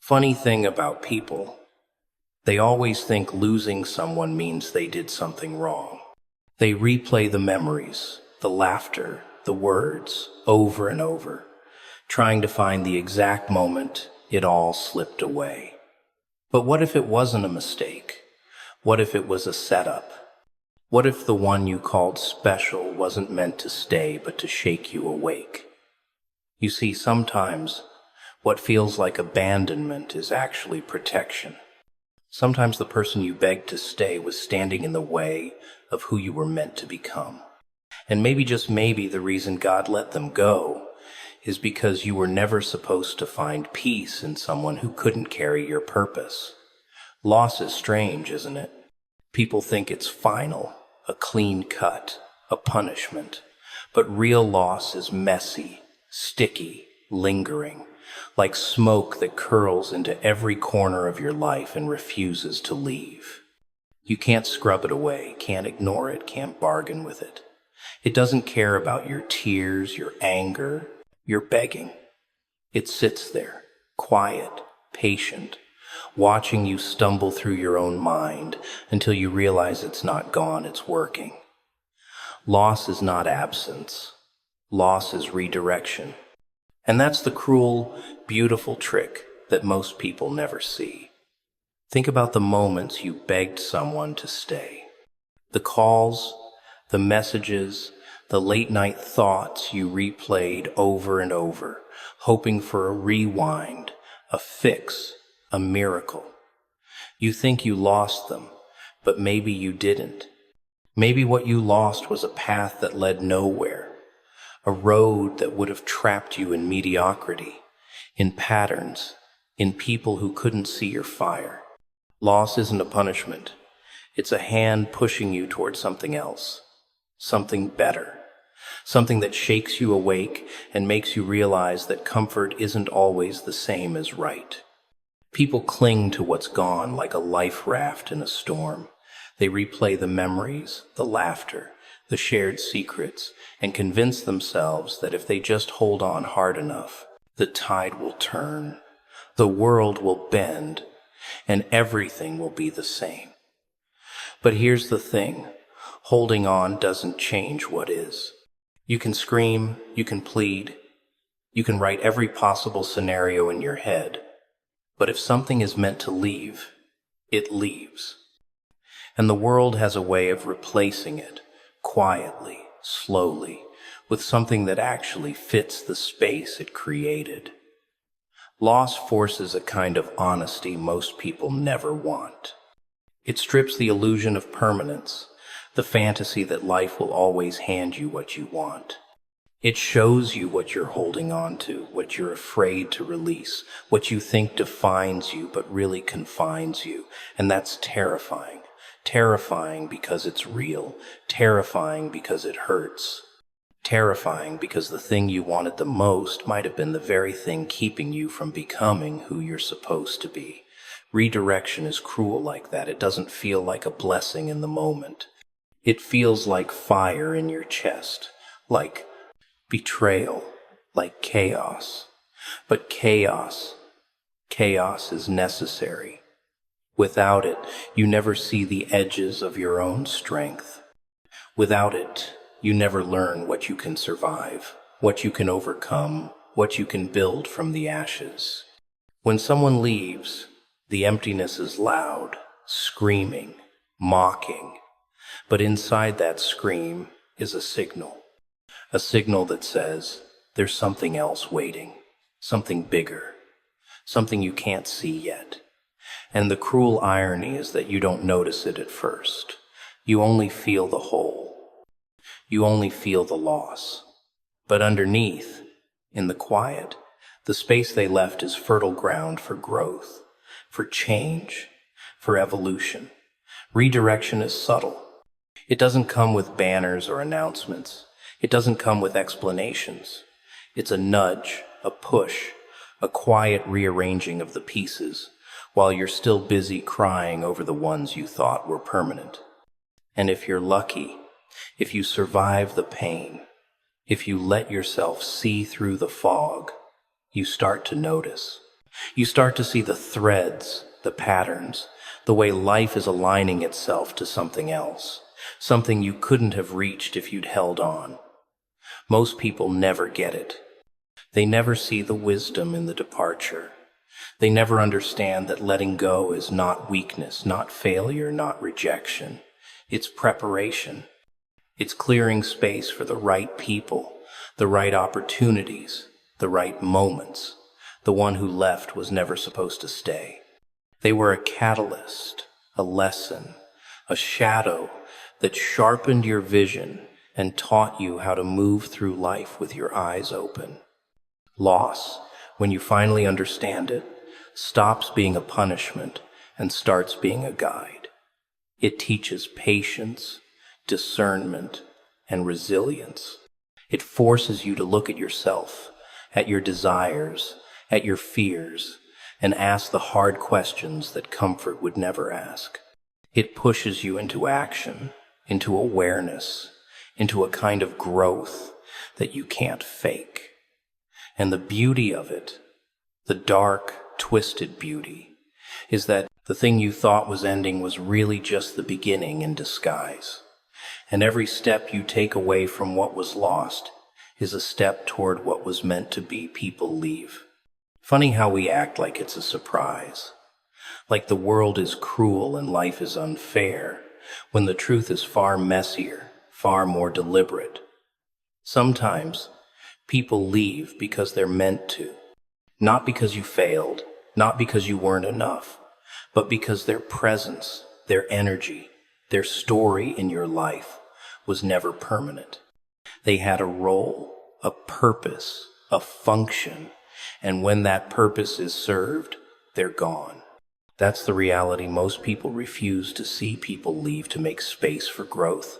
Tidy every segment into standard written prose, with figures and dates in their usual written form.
Funny thing about people, they always think losing someone means they did something wrong. They replay the memories, the laughter, the words, over and over, trying to find the exact moment it all slipped away. But what if it wasn't a mistake? What if it was a setup? What if the one you called special wasn't meant to stay but to shake you awake? You see, sometimes what feels like abandonment is actually protection. Sometimes the person you begged to stay was standing in the way of who you were meant to become. And maybe, just maybe, the reason God let them go is because you were never supposed to find peace in someone who couldn't carry your purpose. Loss is strange, isn't it? People think it's final, a clean cut, a punishment. But real loss is messy, sticky, lingering, like smoke that curls into every corner of your life and refuses to leave. You can't scrub it away, can't ignore it, can't bargain with it. It doesn't care about your tears, your anger, your begging. It sits there, quiet, patient, watching you stumble through your own mind until you realize it's not gone, it's working. Loss is not absence. Loss is redirection. And that's the cruel, beautiful trick that most people never see. Think about the moments you begged someone to stay. The calls, the messages, the late-night thoughts you replayed over and over, hoping for a rewind, a fix, a miracle. You think you lost them, but maybe you didn't. Maybe what you lost was a path that led nowhere, a road that would have trapped you in mediocrity, in patterns, in people who couldn't see your fire. Loss isn't a punishment. It's a hand pushing you toward something else, something better, something that shakes you awake and makes you realize that comfort isn't always the same as right. People cling to what's gone like a life raft in a storm. They replay the memories, the laughter, the shared secrets, and convince themselves that if they just hold on hard enough, the tide will turn, the world will bend, and everything will be the same. But here's the thing, holding on doesn't change what is. You can scream, you can plead, you can write every possible scenario in your head, but if something is meant to leave, it leaves. And the world has a way of replacing it, quietly, slowly, with something that actually fits the space it created. Loss forces a kind of honesty most people never want. It strips the illusion of permanence, the fantasy that life will always hand you what you want. It shows you what you're holding on to, what you're afraid to release, what you think defines you but really confines you, and that's terrifying. Terrifying because it's real, terrifying because it hurts, terrifying because the thing you wanted the most might have been the very thing keeping you from becoming who you're supposed to be. Redirection is cruel like that. It doesn't feel like a blessing in the moment. It feels like fire in your chest, like betrayal, like chaos. But chaos is necessary. Without it, you never see the edges of your own strength. Without it, you never learn what you can survive, what you can overcome, what you can build from the ashes. When someone leaves, the emptiness is loud, screaming, mocking. But inside that scream is a signal that says there's something else waiting, something bigger, something you can't see yet. And the cruel irony is that you don't notice it at first. You only feel the hole. You only feel the loss. But underneath, in the quiet, the space they left is fertile ground for growth, for change, for evolution. Redirection is subtle. It doesn't come with banners or announcements. It doesn't come with explanations. It's a nudge, a push, a quiet rearranging of the pieces, while you're still busy crying over the ones you thought were permanent. And if you're lucky, if you survive the pain, if you let yourself see through the fog, you start to notice. You start to see the threads, the patterns, the way life is aligning itself to something else, something you couldn't have reached if you'd held on. Most people never get it. They never see the wisdom in the departure. They never understand that letting go is not weakness, not failure, not rejection. It's preparation. It's clearing space for the right people, the right opportunities, the right moments. The one who left was never supposed to stay. They were a catalyst, a lesson, a shadow that sharpened your vision and taught you how to move through life with your eyes open. Loss, when you finally understand it, stops being a punishment and starts being a guide. It teaches patience, discernment, and resilience. It forces you to look at yourself, at your desires, at your fears, and ask the hard questions that comfort would never ask. It pushes you into action, into awareness, into a kind of growth that you can't fake. And the beauty of it, the dark, twisted beauty, is that the thing you thought was ending was really just the beginning in disguise. And every step you take away from what was lost is a step toward what was meant to be. People leave. Funny how we act like it's a surprise, like the world is cruel and life is unfair, when the truth is far messier, far more deliberate. Sometimes people leave because they're meant to, not because you failed, not because you weren't enough, but because their presence, their energy, their story in your life was never permanent. They had a role, a purpose, a function, and when that purpose is served, they're gone. That's the reality most people refuse to see. People leave to make space for growth,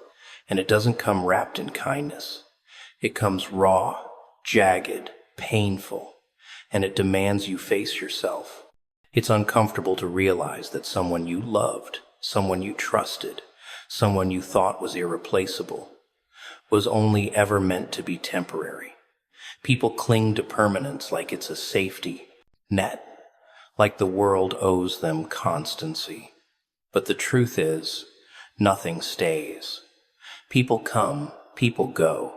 and it doesn't come wrapped in kindness. It comes raw, jagged, painful, and it demands you face yourself. It's uncomfortable to realize that someone you loved, someone you trusted, someone you thought was irreplaceable, was only ever meant to be temporary. People cling to permanence like it's a safety net, like the world owes them constancy. But the truth is, nothing stays. People come, people go,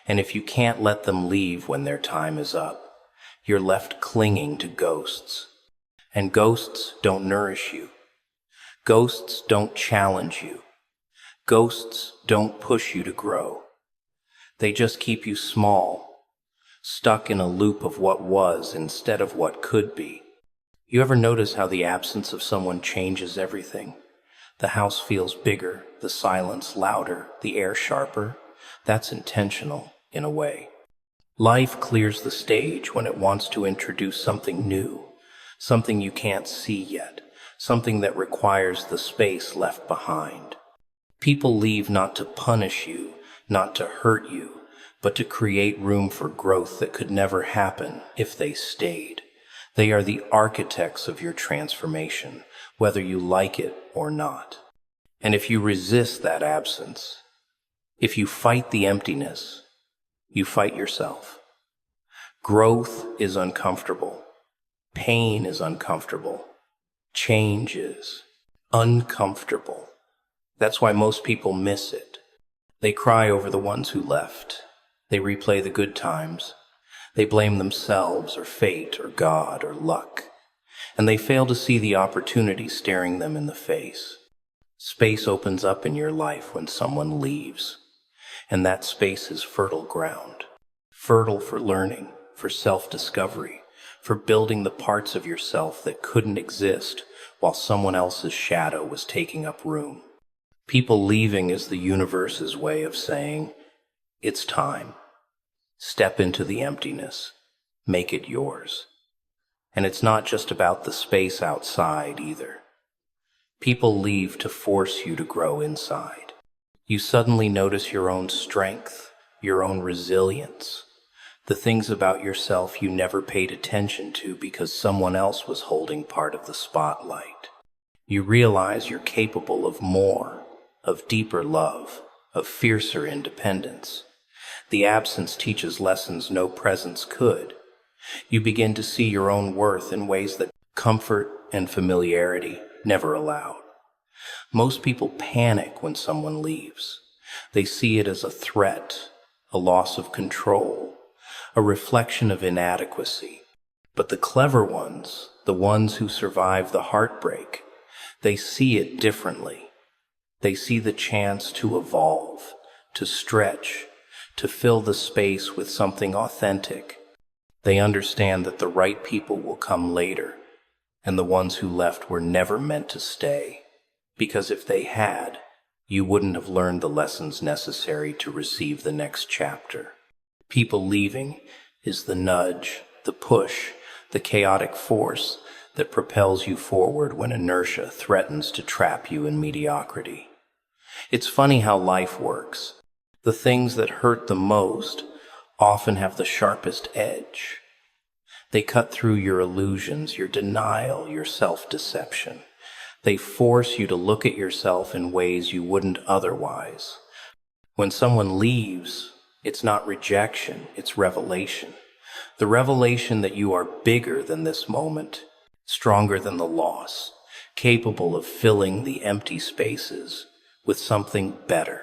and if you can't let them leave when their time is up, you're left clinging to ghosts. And ghosts don't nourish you. Ghosts don't challenge you. Ghosts don't push you to grow. They just keep you small, stuck in a loop of what was instead of what could be. You ever notice how the absence of someone changes everything? The house feels bigger, the silence louder, the air sharper. That's intentional, in a way. Life clears the stage when it wants to introduce something new, something you can't see yet, something that requires the space left behind. People leave not to punish you, not to hurt you, but to create room for growth that could never happen if they stayed. They are the architects of your transformation, whether you like it or not. And if you resist that absence, if you fight the emptiness, you fight yourself. Growth is uncomfortable. Pain is uncomfortable. Change is uncomfortable. That's why most people miss it. They cry over the ones who left. They replay the good times. They blame themselves or fate or God or luck. And they fail to see the opportunity staring them in the face. Space opens up in your life when someone leaves. And that space is fertile ground. Fertile for learning, for self-discovery, for building the parts of yourself that couldn't exist while someone else's shadow was taking up room. People leaving is the universe's way of saying, it's time. Step into the emptiness. Make it yours. And it's not just about the space outside either. People leave to force you to grow inside. You suddenly notice your own strength, your own resilience, the things about yourself you never paid attention to because someone else was holding part of the spotlight. You realize you're capable of more, of deeper love, of fiercer independence. The absence teaches lessons no presence could. You begin to see your own worth in ways that comfort and familiarity never allowed. Most people panic when someone leaves. They see it as a threat, a loss of control, a reflection of inadequacy. But the clever ones, the ones who survive the heartbreak, they see it differently. They see the chance to evolve, to stretch, to fill the space with something authentic. They understand that the right people will come later, and the ones who left were never meant to stay. Because if they had, you wouldn't have learned the lessons necessary to receive the next chapter. People leaving is the nudge, the push, the chaotic force that propels you forward when inertia threatens to trap you in mediocrity. It's funny how life works. The things that hurt the most often have the sharpest edge. They cut through your illusions, your denial, your self-deception. They force you to look at yourself in ways you wouldn't otherwise. When someone leaves, it's not rejection, it's revelation. The revelation that you are bigger than this moment, stronger than the loss, capable of filling the empty spaces with something better,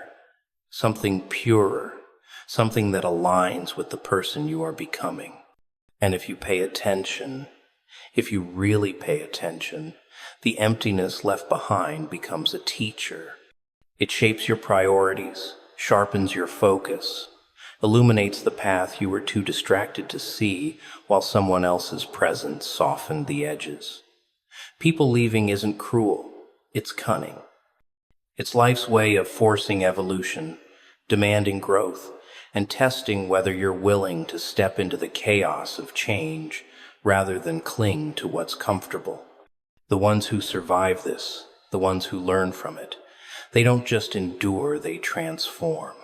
something purer, something that aligns with the person you are becoming. And if you pay attention, if you really pay attention, the emptiness left behind becomes a teacher. It shapes your priorities, sharpens your focus, illuminates the path you were too distracted to see while someone else's presence softened the edges. People leaving isn't cruel, it's cunning. It's life's way of forcing evolution, demanding growth, and testing whether you're willing to step into the chaos of change rather than cling to what's comfortable. The ones who survive this, the ones who learn from it, they don't just endure, they transform.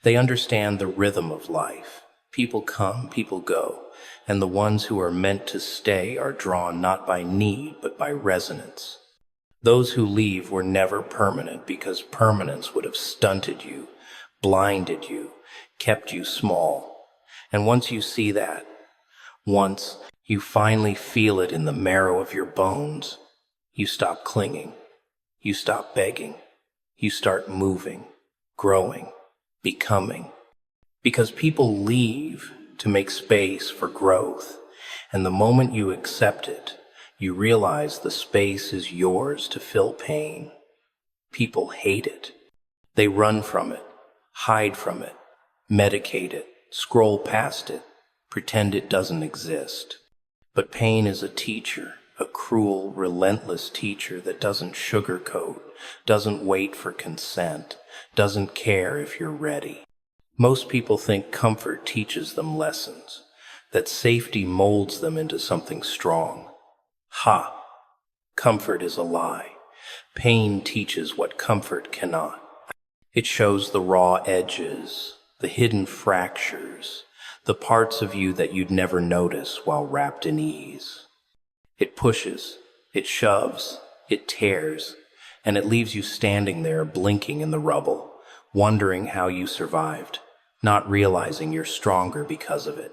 They understand the rhythm of life. People come, people go, and the ones who are meant to stay are drawn not by need, but by resonance. Those who leave were never permanent because permanence would have stunted you, blinded you, kept you small. And once you see that, once you finally feel it in the marrow of your bones, you stop clinging, you stop begging, you start moving, growing, becoming. Because people leave to make space for growth, and the moment you accept it, you realize the space is yours to fill pain. People hate it. They run from it, hide from it, medicate it, scroll past it, pretend it doesn't exist. But pain is a teacher, a cruel, relentless teacher that doesn't sugarcoat, doesn't wait for consent, doesn't care if you're ready. Most people think comfort teaches them lessons, that safety molds them into something strong. Ha! Comfort is a lie. Pain teaches what comfort cannot. It shows the raw edges, the hidden fractures, the parts of you that you'd never notice while wrapped in ease. It pushes, it shoves, it tears, and it leaves you standing there blinking in the rubble, wondering how you survived, not realizing you're stronger because of it.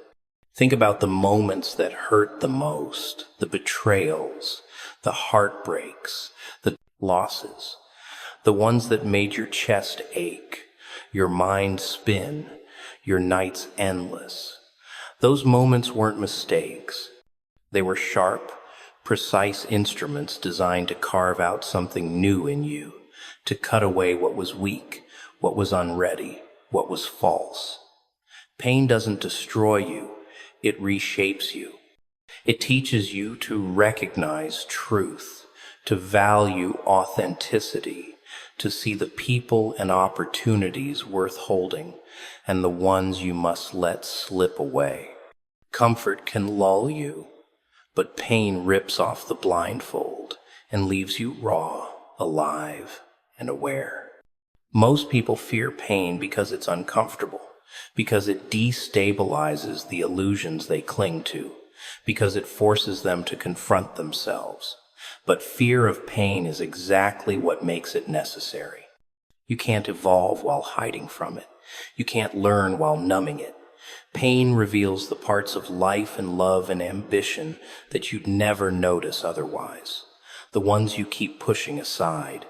Think about the moments that hurt the most, the betrayals, the heartbreaks, the losses, the ones that made your chest ache, your mind spin, your nights endless. Those moments weren't mistakes. They were sharp, precise instruments designed to carve out something new in you, to cut away what was weak, what was unready, what was false. Pain doesn't destroy you, it reshapes you. It teaches you to recognize truth, to value authenticity, to see the people and opportunities worth holding and the ones you must let slip away. Comfort can lull you, but pain rips off the blindfold and leaves you raw, alive, and aware. Most people fear pain because it's uncomfortable, because it destabilizes the illusions they cling to, because it forces them to confront themselves. But fear of pain is exactly what makes it necessary. You can't evolve while hiding from it. You can't learn while numbing it. Pain reveals the parts of life and love and ambition that you'd never notice otherwise, the ones you keep pushing aside,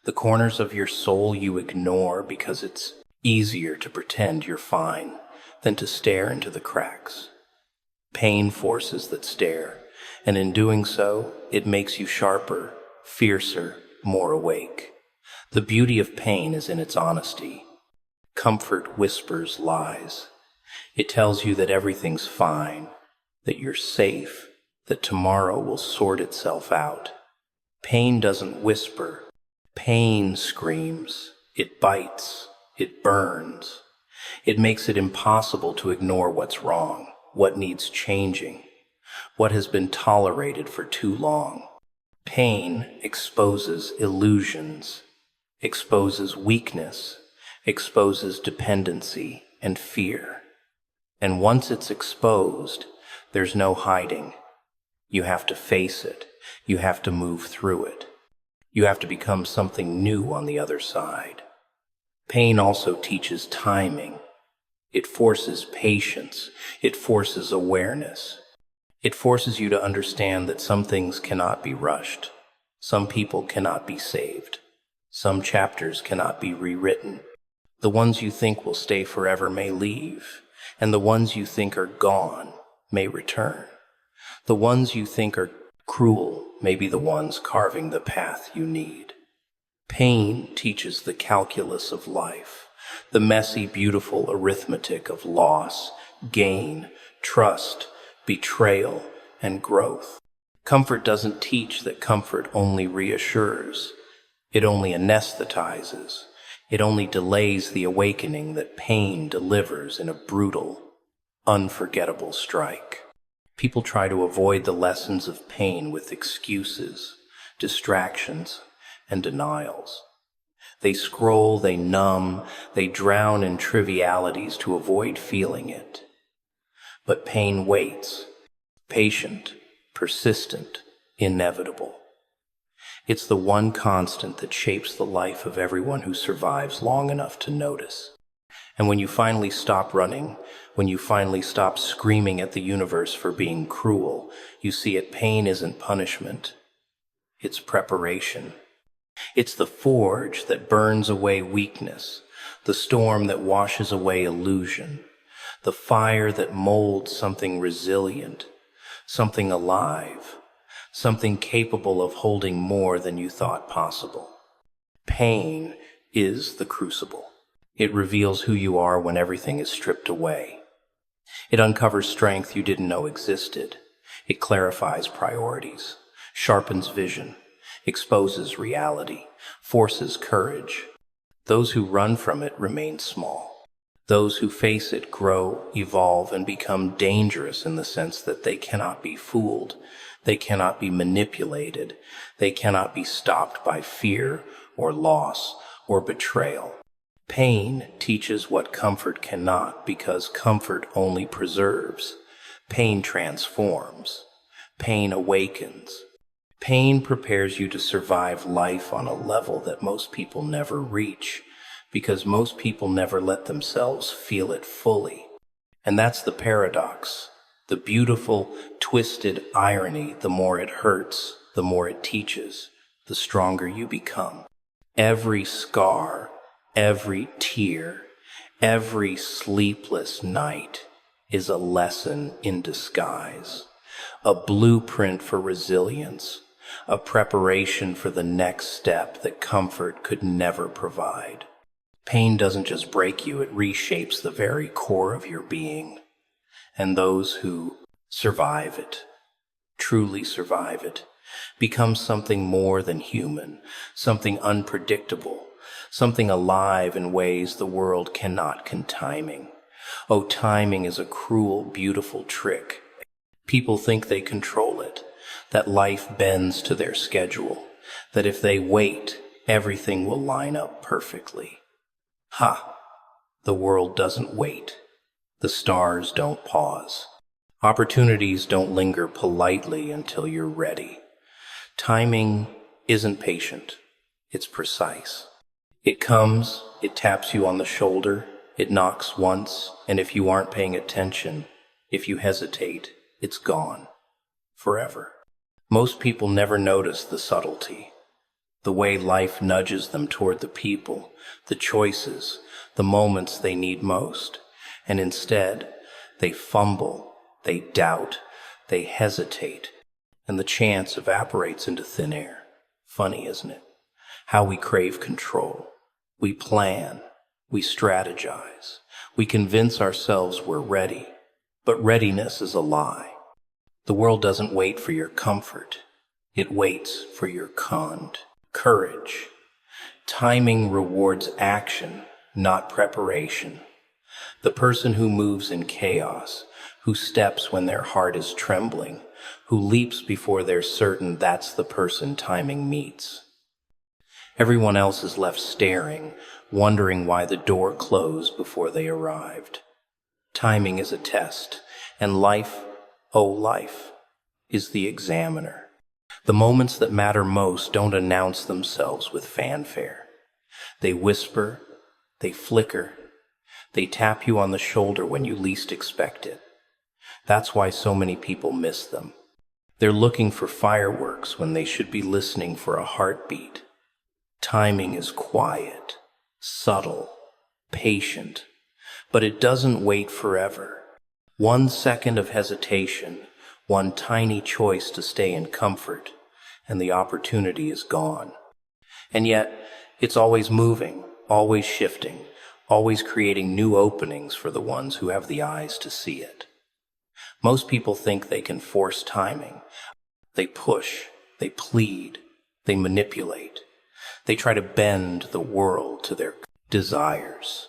the corners of your soul you ignore because it's easier to pretend you're fine than to stare into the cracks. Pain forces that stare, and in doing so, it makes you sharper, fiercer, more awake. The beauty of pain is in its honesty. Comfort whispers lies. It tells you that everything's fine, that you're safe, that tomorrow will sort itself out. Pain doesn't whisper. Pain screams. It bites. It burns. It makes it impossible to ignore what's wrong, what needs changing, what has been tolerated for too long. Pain exposes illusions, exposes weakness, exposes dependency and fear. And once it's exposed, there's no hiding. You have to face it. You have to move through it. You have to become something new on the other side. Pain also teaches timing. It forces patience. It forces awareness. It forces you to understand that some things cannot be rushed. Some people cannot be saved. Some chapters cannot be rewritten. The ones you think will stay forever may leave, and the ones you think are gone may return. The ones you think are cruel may be the ones carving the path you need. Pain teaches the calculus of life, the messy, beautiful arithmetic of loss, gain, trust, betrayal, and growth. Comfort doesn't teach that comfort only reassures. It only anesthetizes. It only delays the awakening that pain delivers in a brutal, unforgettable strike. People try to avoid the lessons of pain with excuses, distractions, and denials. They scroll, they numb, they drown in trivialities to avoid feeling it. But pain waits, patient, persistent, inevitable. It's the one constant that shapes the life of everyone who survives long enough to notice. And when you finally stop running, when you finally stop screaming at the universe for being cruel, you see it. Pain isn't punishment. It's preparation. It's the forge that burns away weakness, the storm that washes away illusion, the fire that molds something resilient, something alive, something capable of holding more than you thought possible. Pain is the crucible. It reveals who you are when everything is stripped away. It uncovers strength you didn't know existed. It clarifies priorities, sharpens vision, exposes reality, forces courage. Those who run from it remain small. Those who face it grow, evolve, and become dangerous in the sense that they cannot be fooled, they cannot be manipulated, they cannot be stopped by fear or loss or betrayal. Pain teaches what comfort cannot, because comfort only preserves. Pain transforms. Pain awakens. Pain prepares you to survive life on a level that most people never reach, because most people never let themselves feel it fully. And that's the paradox, the beautiful, twisted irony. The more it hurts, the more it teaches, the stronger you become. Every scar, every tear, every sleepless night is a lesson in disguise, a blueprint for resilience, a preparation for the next step that comfort could never provide. Pain doesn't just break you, it reshapes the very core of your being. And those who survive it, truly survive it, become something more than human, something unpredictable, something alive in ways the world cannot contiming. Oh, timing is a cruel, beautiful trick. People think they control it, that life bends to their schedule, that if they wait, everything will line up perfectly. Ha! The world doesn't wait. The stars don't pause. Opportunities don't linger politely until you're ready. Timing isn't patient. It's precise. It comes, it taps you on the shoulder, It knocks once, and if you aren't paying attention, if you hesitate, it's gone. Forever. Most people never notice the subtlety, the way life nudges them toward the people, the choices, the moments they need most. And instead, they fumble, they doubt, they hesitate, and the chance evaporates into thin air. Funny, isn't it? How we crave control. We plan, we strategize, we convince ourselves we're ready, but readiness is a lie. The world doesn't wait for your comfort. It waits for your courage. Timing rewards action, not preparation. The person who moves in chaos, who steps when their heart is trembling, who leaps before they're certain, that's the person timing meets. Everyone else is left staring, wondering why the door closed before they arrived. Timing is a test, and life, oh life, is the examiner. The moments that matter most don't announce themselves with fanfare. They whisper, they flicker, they tap you on the shoulder when you least expect it. That's why so many people miss them. They're looking for fireworks when they should be listening for a heartbeat. Timing is quiet, subtle, patient, but it doesn't wait forever. 1 second of hesitation, one tiny choice to stay in comfort, and the opportunity is gone. And yet, it's always moving, always shifting, always creating new openings for the ones who have the eyes to see it. Most people think they can force timing. They push, they plead, they manipulate. They try to bend the world to their desires.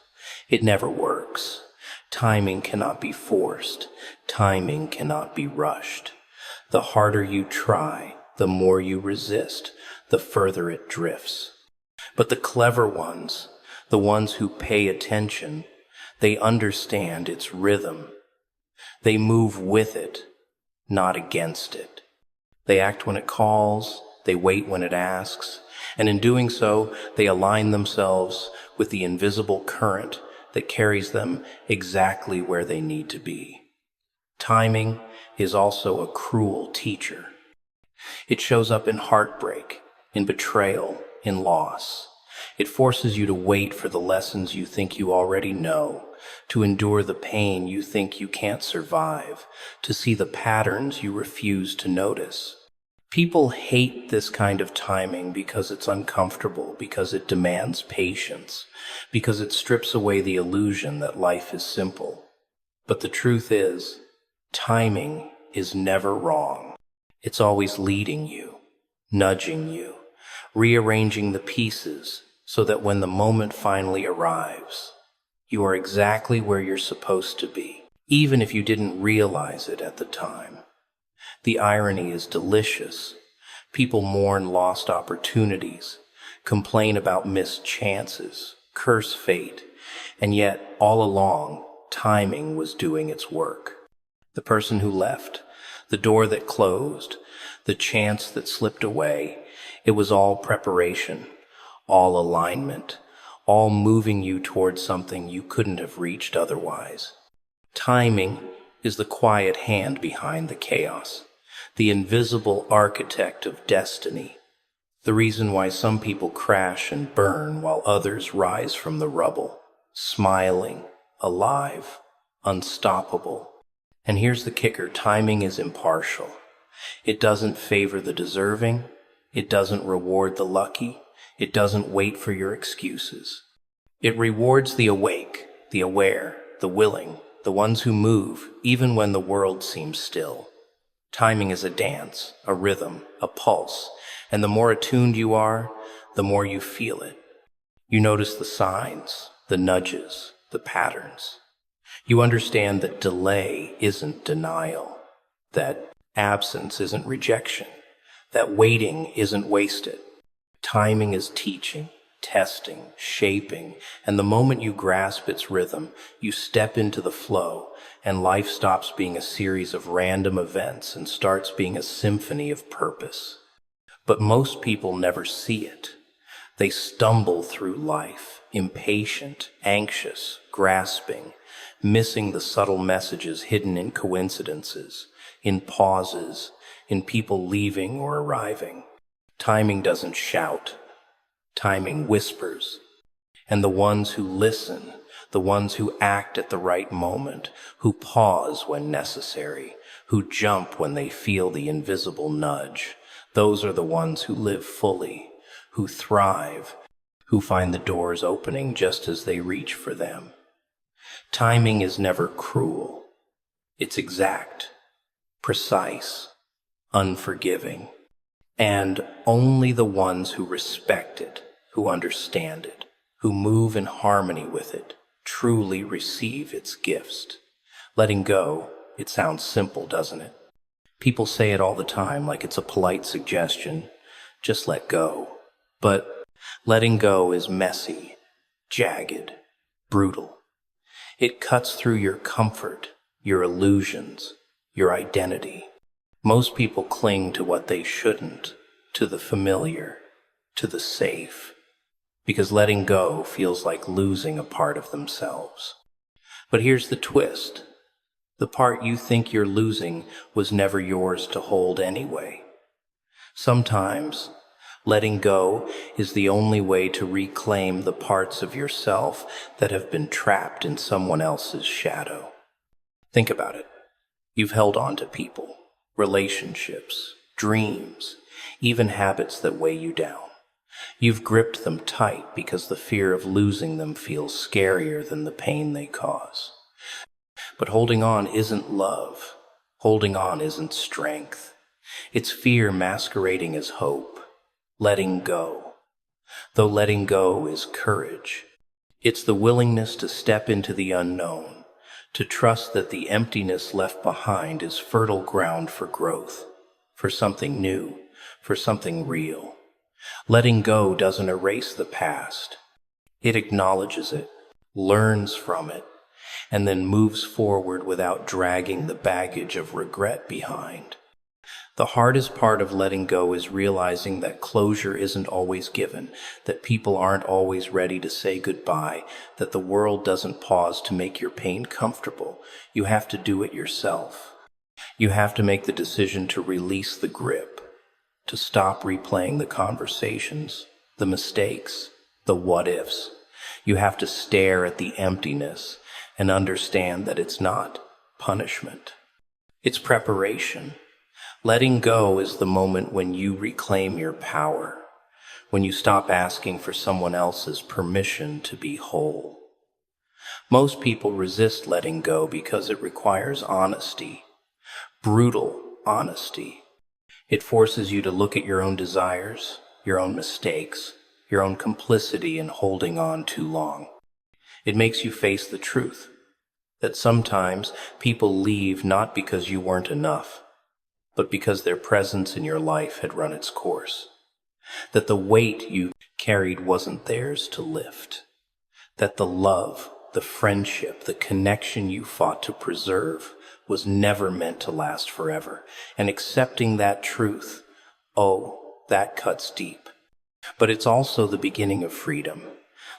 It never works. Timing cannot be forced. Timing cannot be rushed. The harder you try, the more you resist, the further it drifts. But the clever ones, the ones who pay attention, they understand its rhythm. They move with it, not against it. They act when it calls, they wait when it asks, and in doing so, they align themselves with the invisible current that carries them exactly where they need to be. Timing is also a cruel teacher. It shows up in heartbreak, in betrayal, in loss. It forces you to wait for the lessons you think you already know, to endure the pain you think you can't survive, to see the patterns you refuse to notice. People hate this kind of timing because it's uncomfortable, because it demands patience, because it strips away the illusion that life is simple. But the truth is, timing is never wrong. It's always leading you, nudging you, rearranging the pieces so that when the moment finally arrives, you are exactly where you're supposed to be, even if you didn't realize it at the time. The irony is delicious. People mourn lost opportunities, complain about missed chances, curse fate, and yet, all along, timing was doing its work. The person who left, the door that closed, the chance that slipped away, it was all preparation, all alignment, all moving you towards something you couldn't have reached otherwise. Timing is the quiet hand behind the chaos, the invisible architect of destiny, the reason why some people crash and burn while others rise from the rubble, smiling, alive, unstoppable. And here's the kicker, timing is impartial. It doesn't favor the deserving, it doesn't reward the lucky, it doesn't wait for your excuses. It rewards the awake, the aware, the willing, the ones who move, even when the world seems still. Timing is a dance, a rhythm, a pulse, and the more attuned you are, the more you feel it. You notice the signs, the nudges, the patterns. You understand that delay isn't denial, that absence isn't rejection, that waiting isn't wasted. Timing is teaching, testing, shaping, and the moment you grasp its rhythm, you step into the flow, and life stops being a series of random events and starts being a symphony of purpose. But most people never see it. They stumble through life, impatient, anxious, grasping, missing the subtle messages hidden in coincidences, in pauses, in people leaving or arriving. Timing doesn't shout. Timing whispers. And the ones who listen, the ones who act at the right moment, who pause when necessary, who jump when they feel the invisible nudge, those are the ones who live fully, who thrive, who find the doors opening just as they reach for them. Timing is never cruel. It's exact, precise, unforgiving. And only the ones who respect it, who understand it, who move in harmony with it, truly receive its gifts. Letting go, it sounds simple, doesn't it? People say it all the time like it's a polite suggestion. Just let go. But letting go is messy, jagged, brutal. It cuts through your comfort, your illusions, your identity. Most people cling to what they shouldn't, to the familiar, to the safe, because letting go feels like losing a part of themselves. But here's the twist. The part you think you're losing was never yours to hold anyway. Sometimes, letting go is the only way to reclaim the parts of yourself that have been trapped in someone else's shadow. Think about it. You've held on to people, relationships, dreams, even habits that weigh you down. You've gripped them tight because the fear of losing them feels scarier than the pain they cause. But holding on isn't love. Holding on isn't strength. It's fear masquerading as hope. Letting go. Though letting go is courage. It's the willingness to step into the unknown, to trust that the emptiness left behind is fertile ground for growth, for something new, for something real. Letting go doesn't erase the past. It acknowledges it, learns from it, and then moves forward without dragging the baggage of regret behind. The hardest part of letting go is realizing that closure isn't always given, that people aren't always ready to say goodbye, that the world doesn't pause to make your pain comfortable. You have to do it yourself. You have to make the decision to release the grip, to stop replaying the conversations, the mistakes, the what-ifs. You have to stare at the emptiness and understand that it's not punishment. It's preparation. Letting go is the moment when you reclaim your power, when you stop asking for someone else's permission to be whole. Most people resist letting go because it requires honesty, brutal honesty. It forces you to look at your own desires, your own mistakes, your own complicity in holding on too long. It makes you face the truth, that sometimes people leave not because you weren't enough, but because their presence in your life had run its course. That the weight you carried wasn't theirs to lift. That the love, the friendship, the connection you fought to preserve was never meant to last forever. And accepting that truth, oh, that cuts deep. But it's also the beginning of freedom.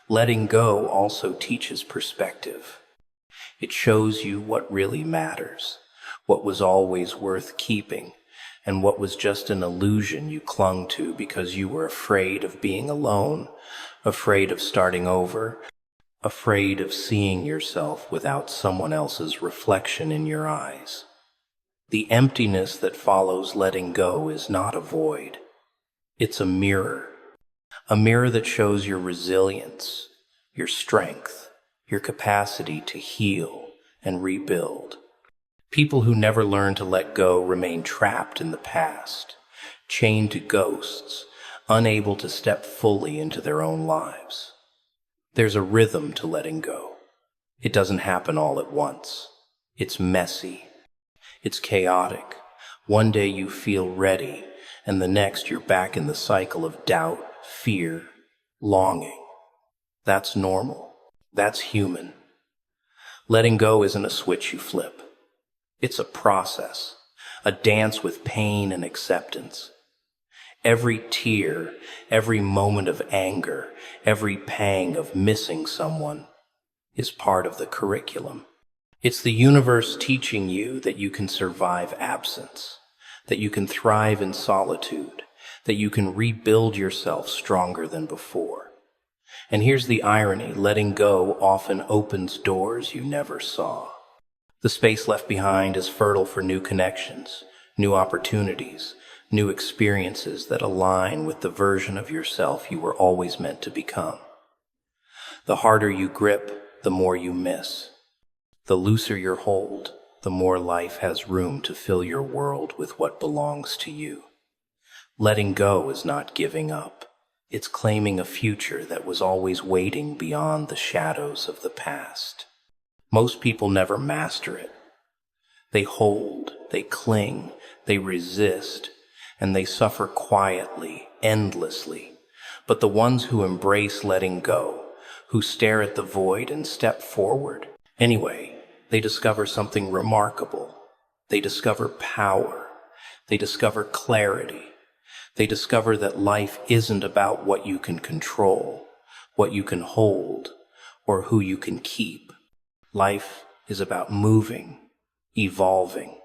Letting go also teaches perspective. It shows you what really matters, what was always worth keeping, and what was just an illusion you clung to because you were afraid of being alone, afraid of starting over, afraid of seeing yourself without someone else's reflection in your eyes. The emptiness that follows letting go is not a void. It's a mirror that shows your resilience, your strength, your capacity to heal and rebuild. People who never learn to let go remain trapped in the past, chained to ghosts, unable to step fully into their own lives. There's a rhythm to letting go. It doesn't happen all at once. It's messy. It's chaotic. One day you feel ready, and the next you're back in the cycle of doubt, fear, longing. That's normal. That's human. Letting go isn't a switch you flip. It's a process, a dance with pain and acceptance. Every tear, every moment of anger, every pang of missing someone is part of the curriculum. It's the universe teaching you that you can survive absence, that you can thrive in solitude, that you can rebuild yourself stronger than before. And here's the irony: letting go often opens doors you never saw. The space left behind is fertile for new connections, new opportunities, new experiences that align with the version of yourself you were always meant to become. The harder you grip, the more you miss. The looser your hold, the more life has room to fill your world with what belongs to you. Letting go is not giving up. It's claiming a future that was always waiting beyond the shadows of the past. Most people never master it. They hold, they cling, they resist, and they suffer quietly, endlessly. But the ones who embrace letting go, who stare at the void and step forward, anyway, they discover something remarkable. They discover power. They discover clarity. They discover that life isn't about what you can control, what you can hold, or who you can keep. Life is about moving, evolving,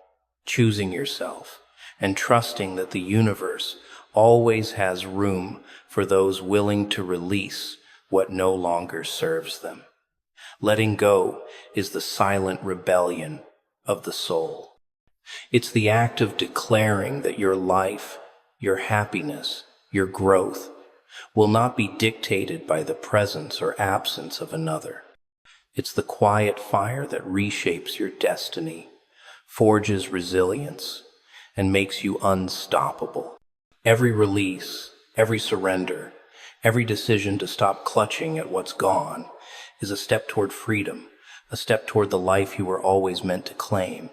choosing yourself, and trusting that the universe always has room for those willing to release what no longer serves them. Letting go is the silent rebellion of the soul. It's the act of declaring that your life, your happiness, your growth will not be dictated by the presence or absence of another. It's the quiet fire that reshapes your destiny, forges resilience, and makes you unstoppable. Every release, every surrender, every decision to stop clutching at what's gone is a step toward freedom, a step toward the life you were always meant to claim,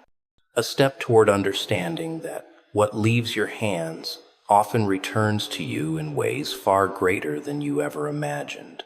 a step toward understanding that what leaves your hands often returns to you in ways far greater than you ever imagined.